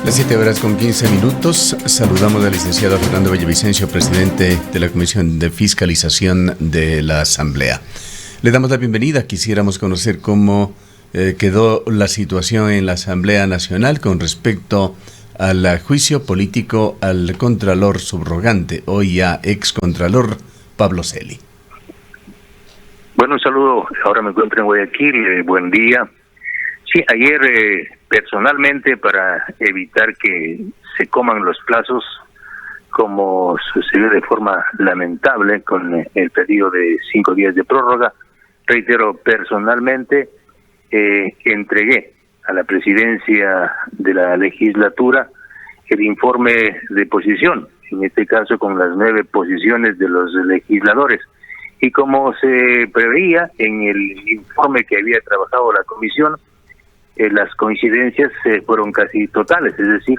Las 7:15. Saludamos al licenciado Fernando Villavicencio, presidente de la Comisión de Fiscalización de la Asamblea. Le damos la bienvenida. Quisiéramos conocer cómo quedó la situación en la Asamblea Nacional con respecto al juicio político al contralor subrogante, hoy ya excontralor Pablo Celi. Bueno, un saludo. Ahora me encuentro en Guayaquil. Buen día. Sí, ayer personalmente, para evitar que se coman los plazos, como sucedió de forma lamentable con el pedido de 5 días de prórroga, reitero, personalmente entregué a la presidencia de la legislatura el informe de posición, en este caso con las 9 posiciones de los legisladores. Y como se preveía en el informe que había trabajado la comisión, las coincidencias fueron casi totales, es decir,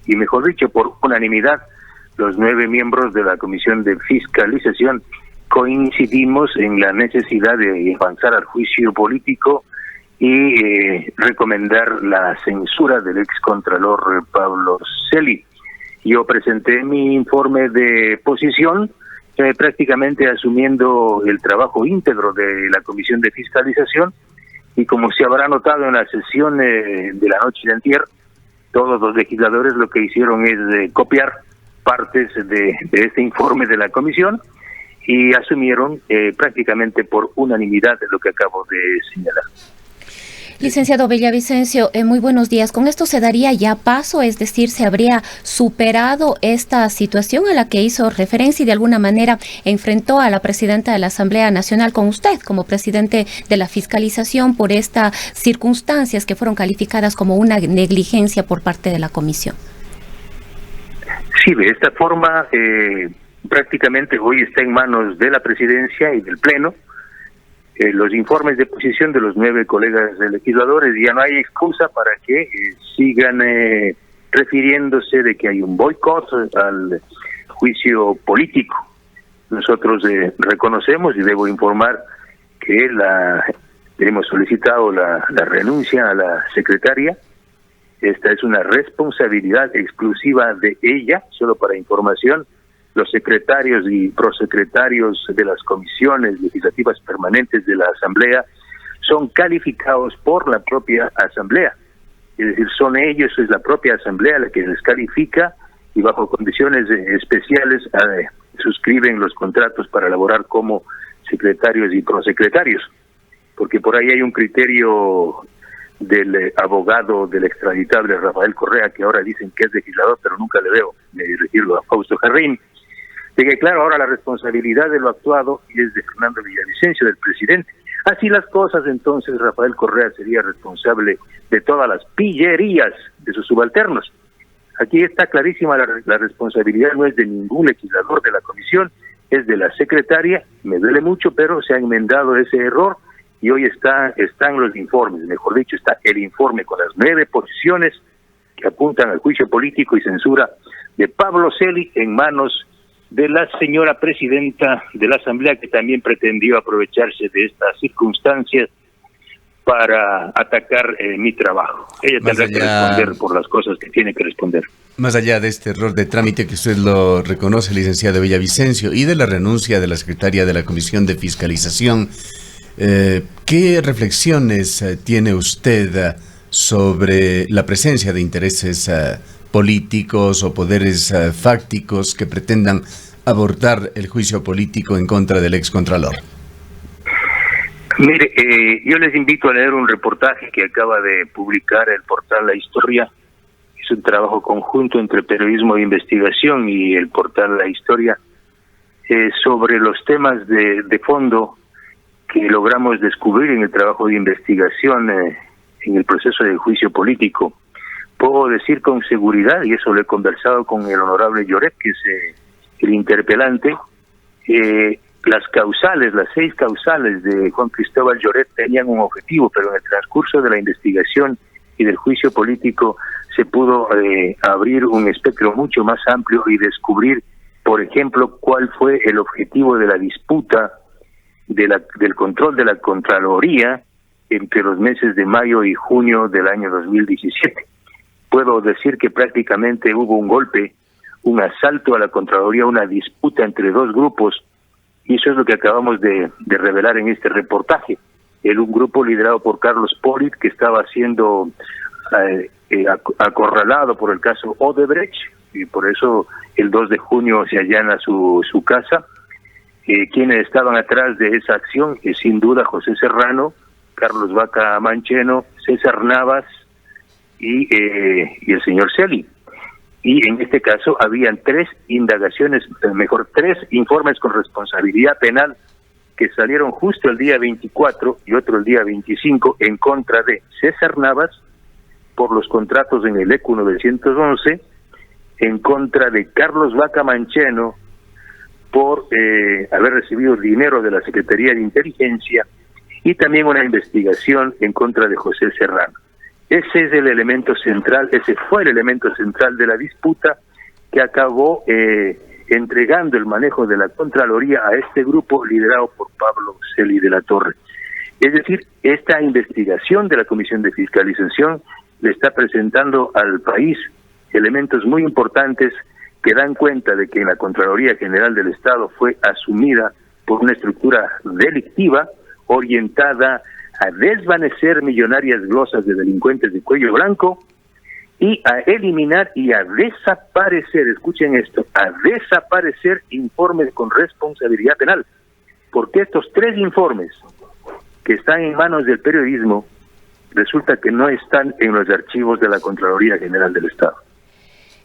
y mejor dicho, por unanimidad, los 9 miembros de la Comisión de Fiscalización coincidimos en la necesidad de avanzar al juicio político y recomendar la censura del excontralor Pablo Celi. Yo presenté mi informe de posición, prácticamente asumiendo el trabajo íntegro de la Comisión de Fiscalización, y como se habrá notado en la sesión de la noche de antier, todos los legisladores lo que hicieron es copiar partes de este informe de la comisión y asumieron prácticamente por unanimidad lo que acabo de señalar. Licenciado Villavicencio, muy buenos días. ¿Con esto se daría ya paso? Es decir, ¿se habría superado esta situación a la que hizo referencia y de alguna manera enfrentó a la presidenta de la Asamblea Nacional con usted como presidente de la fiscalización por estas circunstancias que fueron calificadas como una negligencia por parte de la comisión? Sí, de esta forma prácticamente hoy está en manos de la presidencia y del Pleno los informes de posición de los 9 colegas legisladores. Ya no hay excusa para que sigan refiriéndose de que hay un boicot al juicio político. Nosotros reconocemos y debo informar que hemos solicitado la renuncia a la secretaria. Esta es una responsabilidad exclusiva de ella, solo para información. Los secretarios y prosecretarios de las comisiones legislativas permanentes de la Asamblea son calificados por la propia Asamblea. Es decir, son ellos, es la propia Asamblea la que les califica y bajo condiciones especiales suscriben los contratos para elaborar como secretarios y prosecretarios. Porque por ahí hay un criterio del abogado del extraditable Rafael Correa, que ahora dicen que es legislador, pero nunca le veo dirigirlo a Fausto Jarrín. De que claro, ahora la responsabilidad de lo actuado es de Fernando Villavicencio, del presidente. Así las cosas, entonces Rafael Correa sería responsable de todas las pillerías de sus subalternos. Aquí está clarísima la responsabilidad, no es de ningún legislador de la comisión, es de la secretaria. Me duele mucho, pero se ha enmendado ese error y hoy están los informes, mejor dicho, está el informe con las 9 posiciones que apuntan al juicio político y censura de Pablo Celi en manos de la señora presidenta de la Asamblea, que también pretendió aprovecharse de estas circunstancias para atacar mi trabajo. Ella tendrá que responder por las cosas que tiene que responder. Más allá de este error de trámite que usted lo reconoce, licenciado Villavicencio, y de la renuncia de la secretaria de la Comisión de Fiscalización, ¿qué reflexiones tiene usted sobre la presencia de intereses políticos o poderes fácticos que pretendan abortar el juicio político en contra del excontralor? Mire, yo les invito a leer un reportaje que acaba de publicar el portal La Historia. Es un trabajo conjunto entre Periodismo de Investigación y el portal La Historia sobre los temas de fondo que logramos descubrir en el trabajo de investigación en el proceso del juicio político. Puedo decir con seguridad, y eso lo he conversado con el honorable Lloret, que es el interpelante, las 6 causales de Juan Cristóbal Lloret tenían un objetivo, pero en el transcurso de la investigación y del juicio político se pudo abrir un espectro mucho más amplio y descubrir, por ejemplo, cuál fue el objetivo de la disputa del control de la Contraloría entre los meses de mayo y junio del año 2017. puedo decir que prácticamente hubo un golpe, un asalto a la Contraloría, una disputa entre dos grupos, y eso es lo que acabamos de revelar en este reportaje. Un grupo liderado por Carlos Polit, que estaba siendo acorralado por el caso Odebrecht, y por eso el 2 de junio se allana su casa. Quienes estaban atrás de esa acción, sin duda José Serrano, Carlos Vaca Mancheno, César Navas y el señor Celi. Y en este caso habían 3 informes con responsabilidad penal que salieron justo el día 24 y otro el día 25 en contra de César Navas por los contratos en el ECU 911, en contra de Carlos Vaca Mancheno por haber recibido dinero de la Secretaría de Inteligencia, y también una investigación en contra de José Serrano. Ese es el elemento central, ese fue el elemento central de la disputa que acabó entregando el manejo de la Contraloría a este grupo liderado por Pablo Celi de la Torre. Es decir, esta investigación de la Comisión de Fiscalización le está presentando al país elementos muy importantes que dan cuenta de que la Contraloría General del Estado fue asumida por una estructura delictiva orientada a desvanecer millonarias glosas de delincuentes de cuello blanco y a eliminar y a desaparecer, escuchen esto, a desaparecer informes con responsabilidad penal, porque estos 3 informes que están en manos del periodismo resulta que no están en los archivos de la Contraloría General del Estado.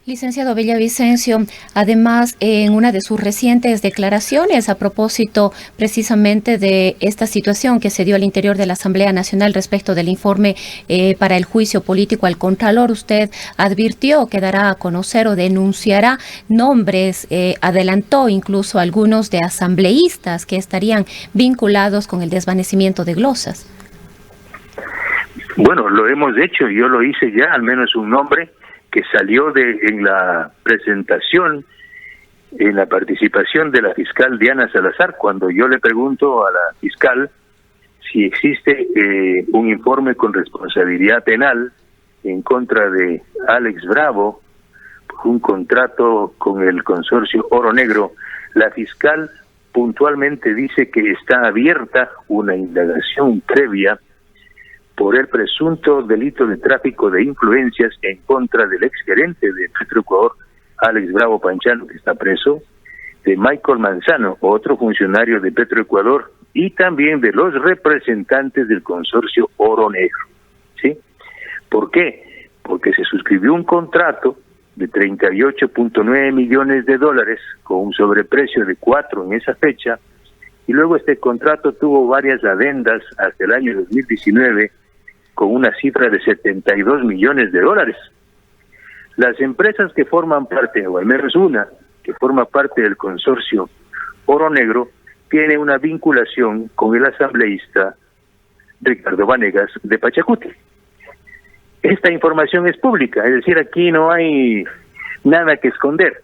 Licenciado Villavicencio, además, en una de sus recientes declaraciones a propósito precisamente de esta situación que se dio al interior de la Asamblea Nacional respecto del informe para el juicio político al Contralor, usted advirtió que dará a conocer o denunciará nombres, adelantó incluso algunos de asambleístas que estarían vinculados con el desvanecimiento de glosas. Bueno, lo hemos hecho, yo lo hice ya, al menos un nombre que salió en la presentación, en la participación de la fiscal Diana Salazar, cuando yo le pregunto a la fiscal si existe un informe con responsabilidad penal en contra de Alex Bravo, un contrato con el consorcio Oro Negro. La fiscal puntualmente dice que está abierta una indagación previa por el presunto delito de tráfico de influencias en contra del exgerente de Petroecuador, Alex Bravo Panchano, que está preso, de Michael Manzano, otro funcionario de Petroecuador, y también de los representantes del consorcio Oro Negro. ¿Sí? ¿Por qué? Porque se suscribió un contrato de $38.9 millones con un sobreprecio de 4 en esa fecha, y luego este contrato tuvo varias adendas hasta el año 2019, con una cifra de $72 millones. Las empresas que forman parte, o al menos una, que forma parte del consorcio Oro Negro, tiene una vinculación con el asambleísta Ricardo Vanegas de Pachacuti. Esta información es pública, es decir, aquí no hay nada que esconder.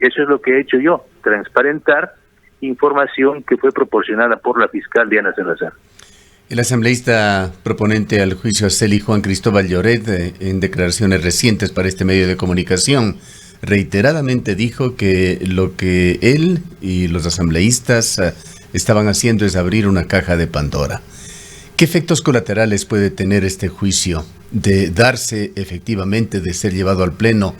Eso es lo que he hecho yo, transparentar información que fue proporcionada por la fiscal Diana Salazar. El asambleísta proponente al juicio a Celi, Juan Cristóbal Lloret, en declaraciones recientes para este medio de comunicación, reiteradamente dijo que lo que él y los asambleístas estaban haciendo es abrir una caja de Pandora. ¿Qué efectos colaterales puede tener este juicio de darse efectivamente, de ser llevado al Pleno?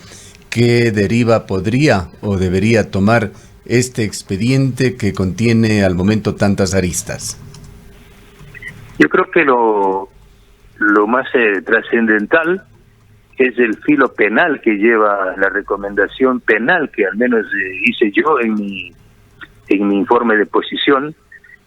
¿Qué deriva podría o debería tomar este expediente que contiene al momento tantas aristas? Yo creo que lo más trascendental es el filo penal que lleva la recomendación penal que al menos hice yo en mi informe de posición,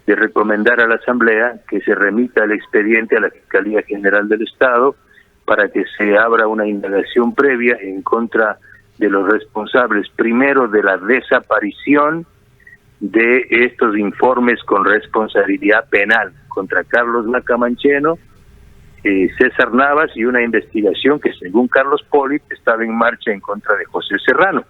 de recomendar a la Asamblea que se remita el expediente a la Fiscalía General del Estado para que se abra una indagación previa en contra de los responsables, primero de la desaparición de estos informes con responsabilidad penal contra Carlos Vaca Mancheno, César Navas, y una investigación que según Carlos Polit estaba en marcha en contra de José Serrano.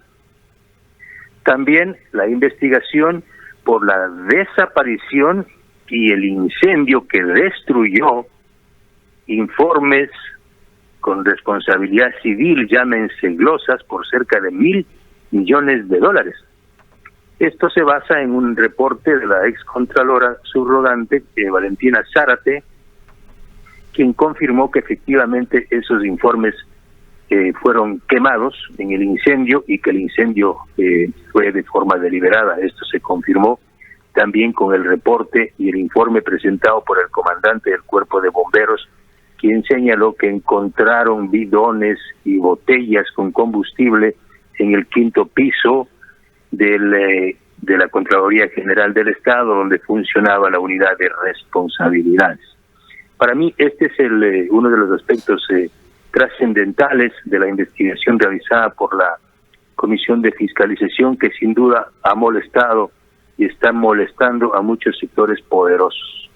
También la investigación por la desaparición y el incendio que destruyó informes con responsabilidad civil, llámense glosas, por cerca de $1.000 millones. Esto se basa en un reporte de la excontralora subrogante, Valentina Zárate, quien confirmó que efectivamente esos informes fueron quemados en el incendio y que el incendio fue de forma deliberada. Esto se confirmó también con el reporte y el informe presentado por el comandante del Cuerpo de Bomberos, quien señaló que encontraron bidones y botellas con combustible en el 5º piso de la Contraloría General del Estado, donde funcionaba la unidad de responsabilidades. Para mí este es uno de los aspectos trascendentales de la investigación realizada por la Comisión de Fiscalización, que sin duda ha molestado y está molestando a muchos sectores poderosos.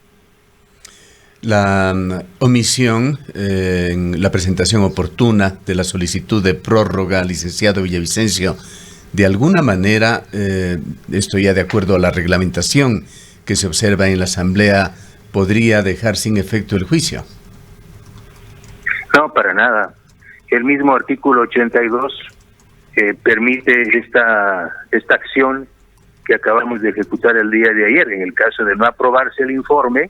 La omisión en la presentación oportuna de la solicitud de prórroga, licenciado Villavicencio, de alguna manera, esto ya de acuerdo a la reglamentación que se observa en la Asamblea, podría dejar sin efecto el juicio. No, para nada. El mismo artículo 82 permite esta acción que acabamos de ejecutar el día de ayer. En el caso de no aprobarse el informe,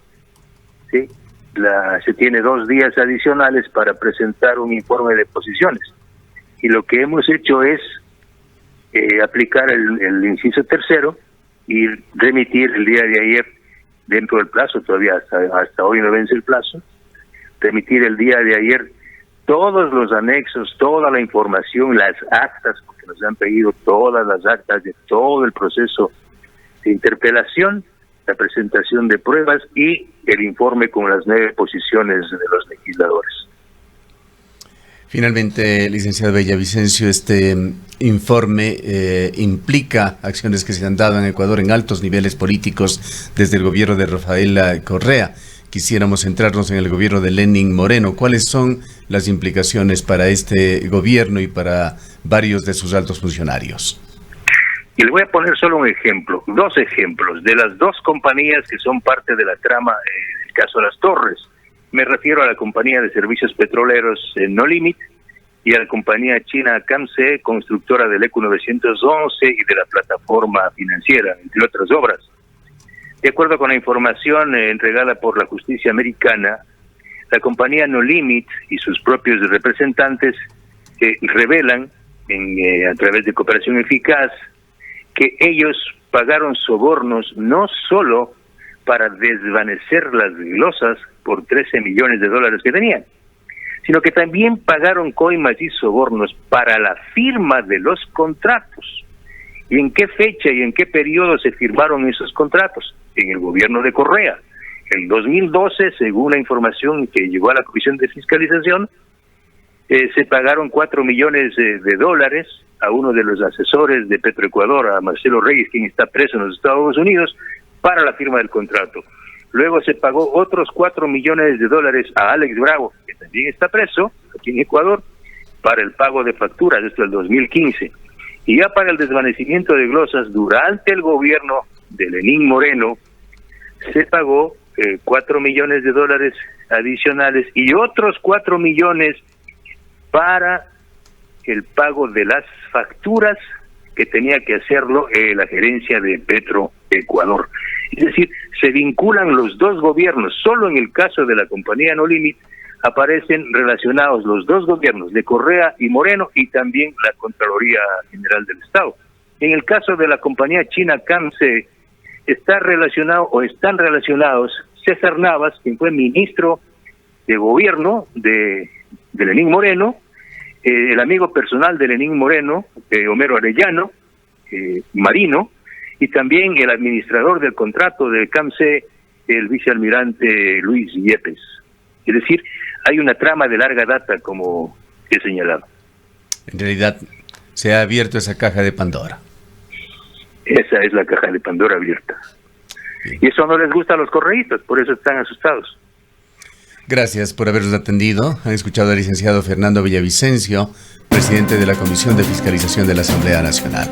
¿sí?, se tiene 2 días adicionales para presentar un informe de posiciones. Y lo que hemos hecho es aplicar el inciso 3º y remitir el día de ayer, dentro del plazo, todavía hasta hoy no vence el plazo, remitir el día de ayer todos los anexos, toda la información, las actas, porque nos han pedido todas las actas de todo el proceso de interpelación, la presentación de pruebas y el informe con las 9 posiciones de los legisladores. Finalmente, licenciado Villavicencio, este informe implica acciones que se han dado en Ecuador en altos niveles políticos desde el gobierno de Rafael Correa. Quisiéramos centrarnos en el gobierno de Lenín Moreno. ¿Cuáles son las implicaciones para este gobierno y para varios de sus altos funcionarios? Y le voy a poner solo un ejemplo, 2 ejemplos de las 2 compañías que son parte de la trama del caso Las Torres. Me refiero a la compañía de servicios petroleros No Limit y a la compañía china Camse, constructora del ECU 911 y de la plataforma financiera, entre otras obras. De acuerdo con la información entregada por la justicia americana, la compañía No Limit y sus propios representantes revelan a través de Cooperación Eficaz que ellos pagaron sobornos no solo para desvanecer las glosas por $13 millones que tenían, sino que también pagaron coimas y sobornos para la firma de los contratos. ¿Y en qué fecha y en qué periodo se firmaron esos contratos? En el gobierno de Correa. En 2012, según la información que llegó a la Comisión de Fiscalización, se pagaron $4 millones a uno de los asesores de Petroecuador, a Marcelo Reyes, quien está preso en los Estados Unidos, para la firma del contrato. Luego se pagó otros $4 millones a Alex Bravo, que también está preso aquí en Ecuador, para el pago de facturas, esto es el 2015. Y ya para el desvanecimiento de glosas, durante el gobierno de Lenín Moreno, se pagó $4 millones adicionales y otros $4 millones para el pago de las facturas que tenía que hacerlo la gerencia de Petroecuador. Es decir, se vinculan los 2 gobiernos. Solo en el caso de la compañía No Limit aparecen relacionados los 2 gobiernos de Correa y Moreno y también la Contraloría General del Estado. En el caso de la compañía china Camse están relacionados César Navas, quien fue ministro de gobierno de Lenín Moreno, el amigo personal de Lenín Moreno, Homero Arellano, marino, y también el administrador del contrato de Camse, el vicealmirante Luis Yepes. Es decir, hay una trama de larga data, como he señalado. En realidad, se ha abierto esa caja de Pandora. Esa es la caja de Pandora abierta. Bien. Y eso no les gusta a los correístas, por eso están asustados. Gracias por habernos atendido. Han escuchado al licenciado Fernando Villavicencio, presidente de la Comisión de Fiscalización de la Asamblea Nacional.